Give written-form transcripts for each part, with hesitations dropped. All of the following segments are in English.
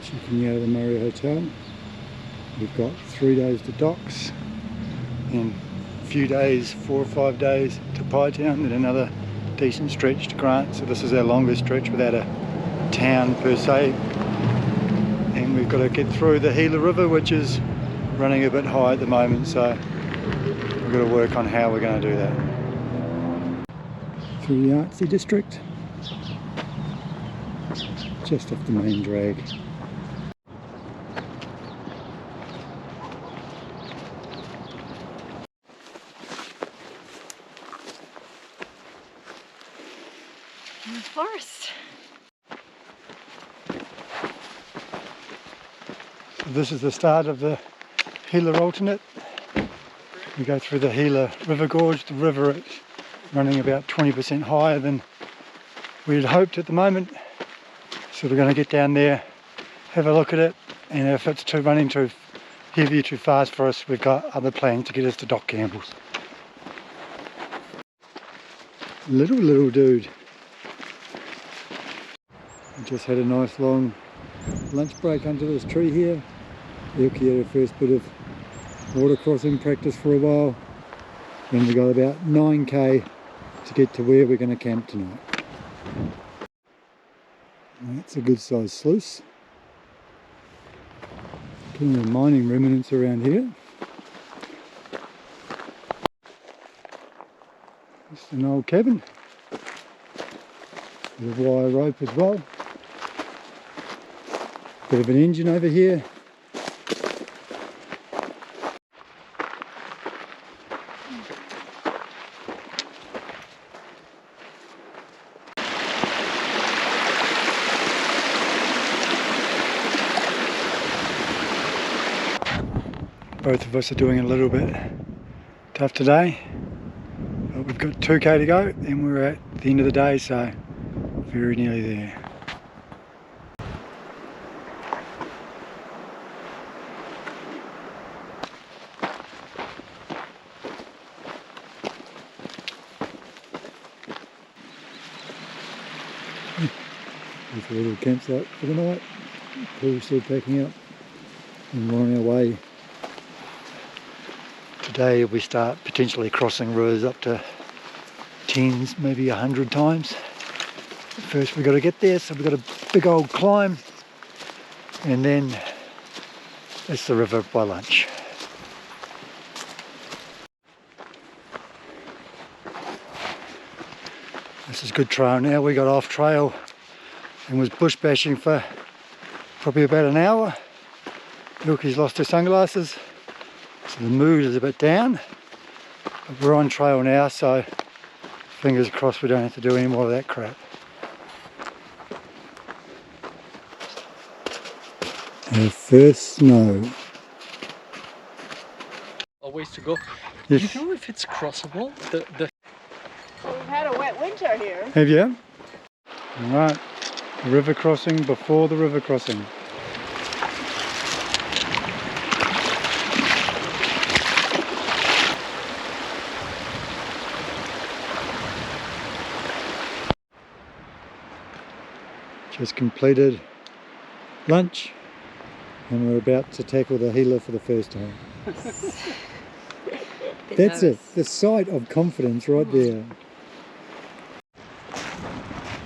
Checking out of the Murray Hotel. We've got 3 days to Docks and a few days, 4 or 5 days to Pytown, then another decent stretch to Grant. So this is our longest stretch without a town per se. And we've got to get through the Gila River, which is running a bit high at the moment, so we've got to work on how we're going to do that. Through the artsy district, just off the main drag. In the forest. So this is the start of the Gila alternate. We go through the Gila River Gorge. The river is running about 20% higher than we had hoped at the moment. So we're going to get down there, have a look at it, and if it's running too heavy, too fast for us, we've got other plans to get us to Doc Campbell's. Little dude. We just had a nice long lunch break under this tree here. Yuki had her first bit of water crossing practice for a while. Then we got about 9k to get to where we're going to camp tonight. That's a good sized sluice. Plenty of mining remnants around here. Just an old cabin. With a wire rope as well. Bit of an engine over here. Both of us are doing a little bit tough today, but we've got 2k to go and we're at the end of the day, so very nearly there. There's a little campsite for the night. Pool's still packing up and we're on our way. Today we start potentially crossing rivers up to 10s, maybe 100 times. First we've got to get there, so we've got a big old climb, and then it's the river by lunch. This is good trail now. We got off trail and was bush bashing for probably about an hour. Yuki's lost her sunglasses. So the mood is a bit down, but we're on trail now, so fingers crossed we don't have to do any more of that crap. Our first snow. A ways to go. Yes. Do you know if it's crossable? Well, we've had a wet winter here. Have you? Alright, the river crossing before the river crossing. Just completed lunch and we're about to tackle the Gila for the first time. That's it, the sight of confidence right there.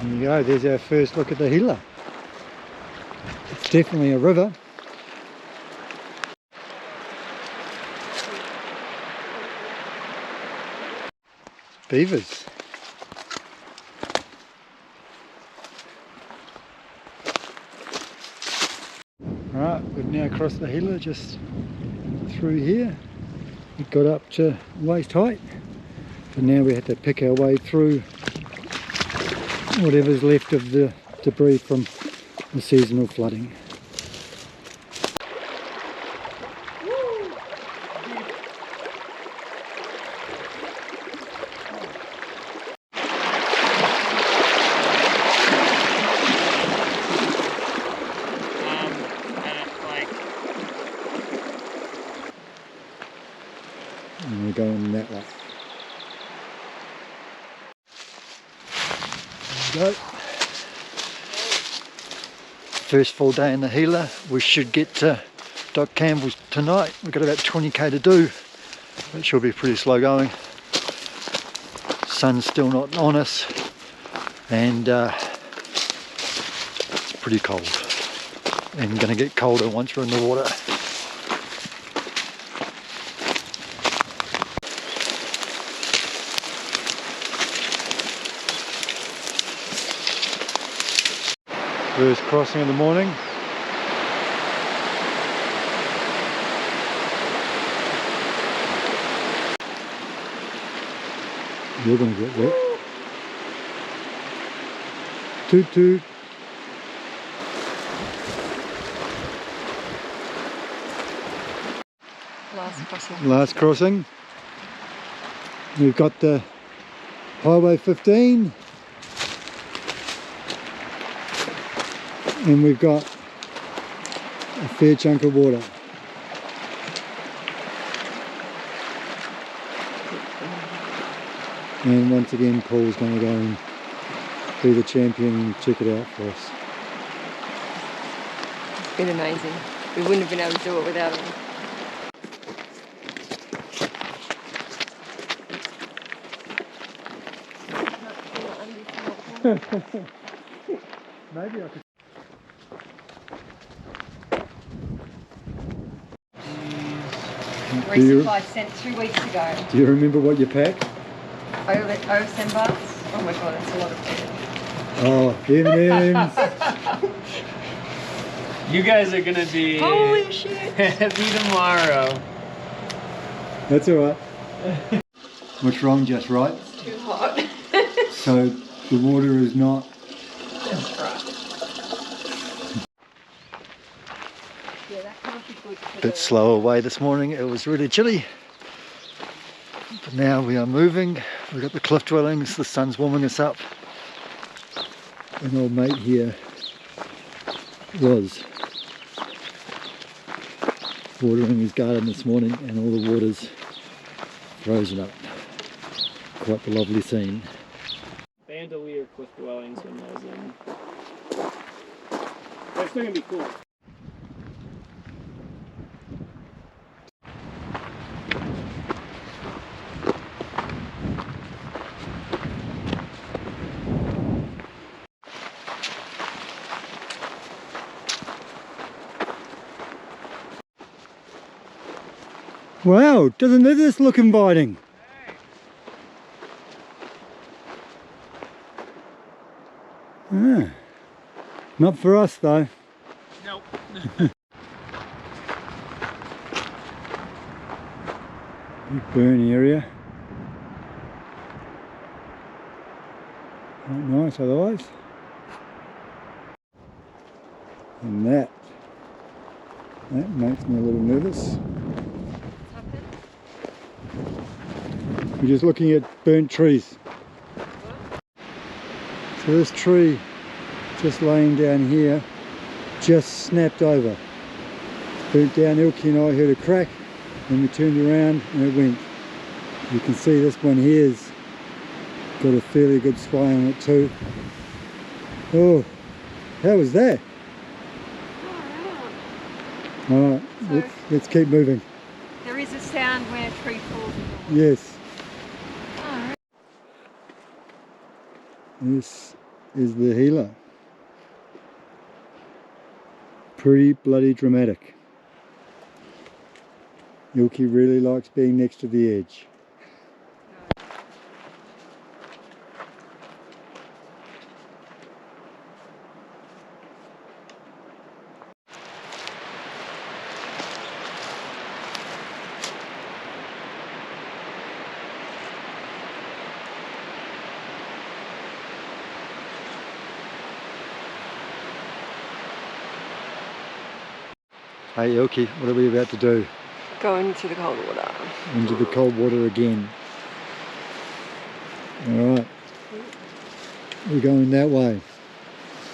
There you go, there's our first look at the Gila. It's definitely a river. Beavers. Alright, we've now crossed the Gila just through here. It got up to waist height, but now we have to pick our way through whatever's left of the debris from the seasonal flooding. And we're going that way. There we go. first full day in the Gila. We should get to Doc Campbell's tonight. We've got about 20k to do. It should be pretty slow going. Sun's still not on us, and it's pretty cold. And going to get colder once we're in the water. First crossing of the morning. You're going to get wet. Toot toot. Last crossing. Last crossing. We've got the Highway 15. And we've got a fair chunk of water. And once again, Paul's going to go and be the champion and check it out for us. It's been amazing. We wouldn't have been able to do it without him. Maybe I could. Recent 5 cents 3 weeks ago. Do you remember what you packed? OSM bars. Oh my god, that's a lot of food. Oh, M&M's. You guys are gonna be Holy shit! heavy tomorrow. That's alright. What's wrong, just right? It's too hot. So the water is not. That's right. Yeah, that can't be good for Bit slow away this morning. It was really chilly. But now we are moving. We've got the cliff dwellings. The sun's warming us up. An old mate here was watering his garden this morning, and all the water's frozen up. Quite the lovely scene. Bandolier cliff dwellings when I was in. That's still gonna be cool. Wow, doesn't this look inviting? Ah, not for us though. Nope. Big burn area. Quite nice otherwise. And that makes me a little nervous. We're just looking at burnt trees. So this tree just laying down here just snapped over. It's burnt down. Ilky and I heard a crack, and we turned around and it went. You can see this one here's got a fairly good sway on it too. Oh, how was that? Alright, let's keep moving. There is a sound when a tree falls in the water. Yes. Alright. This is the Gila. Pretty bloody dramatic. Ilky really likes being next to the edge. Hey Ilky, what are we about to do? Go into the cold water. Into the cold water again. Alright. We're going that way.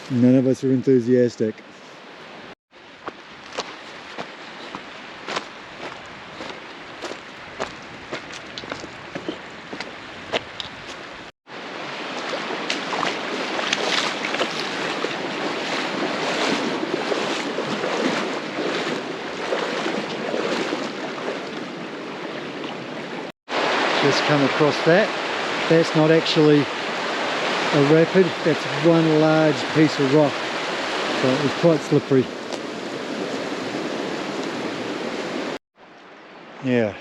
None of us are enthusiastic. just come across that. That's not actually a rapid, that's one large piece of rock. So it was quite slippery. Yeah,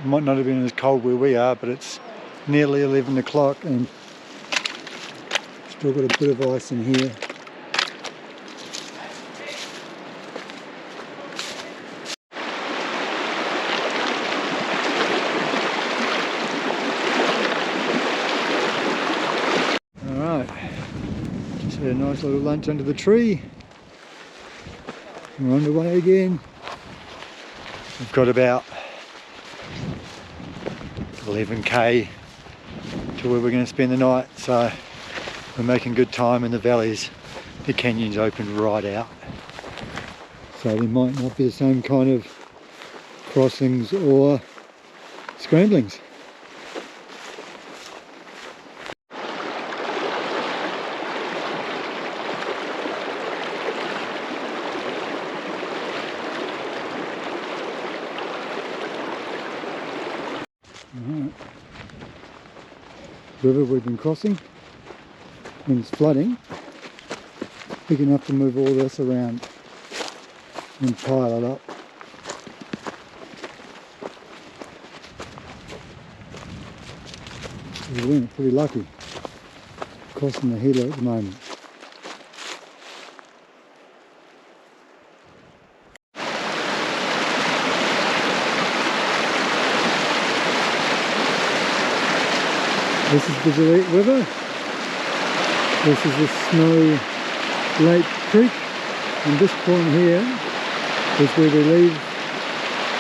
might not have been as cold where we are, but it's nearly 11 o'clock and still got a bit of ice in here. Alright, just had a nice little lunch under the tree. We're on the way again. We've got about 11k to where we're going to spend the night, so we're making good time in the valleys. The canyon's open right out, so there might not be the same kind of crossings or scramblings. Alright. River we've been crossing, when it's flooding, big enough to move all this around and pile it up. We're pretty lucky crossing the Gila at the moment. This is the Gila River. This is the Snow Lake Creek, and this point here is where we leave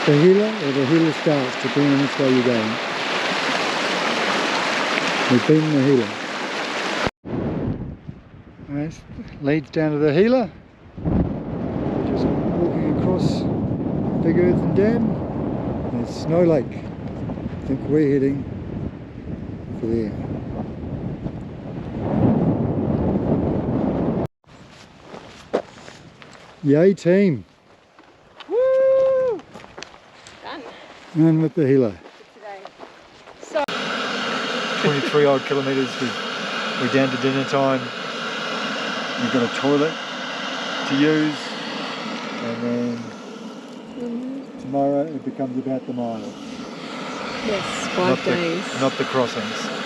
the Gila, or the Gila starts, depending on which way you're going. We've been in the Gila. This leads down to the Gila. We're just walking across Big Earthen Dam. There's Snow Lake. I think we're heading for there. Yay team! Woo! Done. And with the Gila. Today. So 23 odd kilometres, we're down to dinner time. We've got a toilet to use, and then tomorrow it becomes about the mile. yes, 5 days. Not the crossings.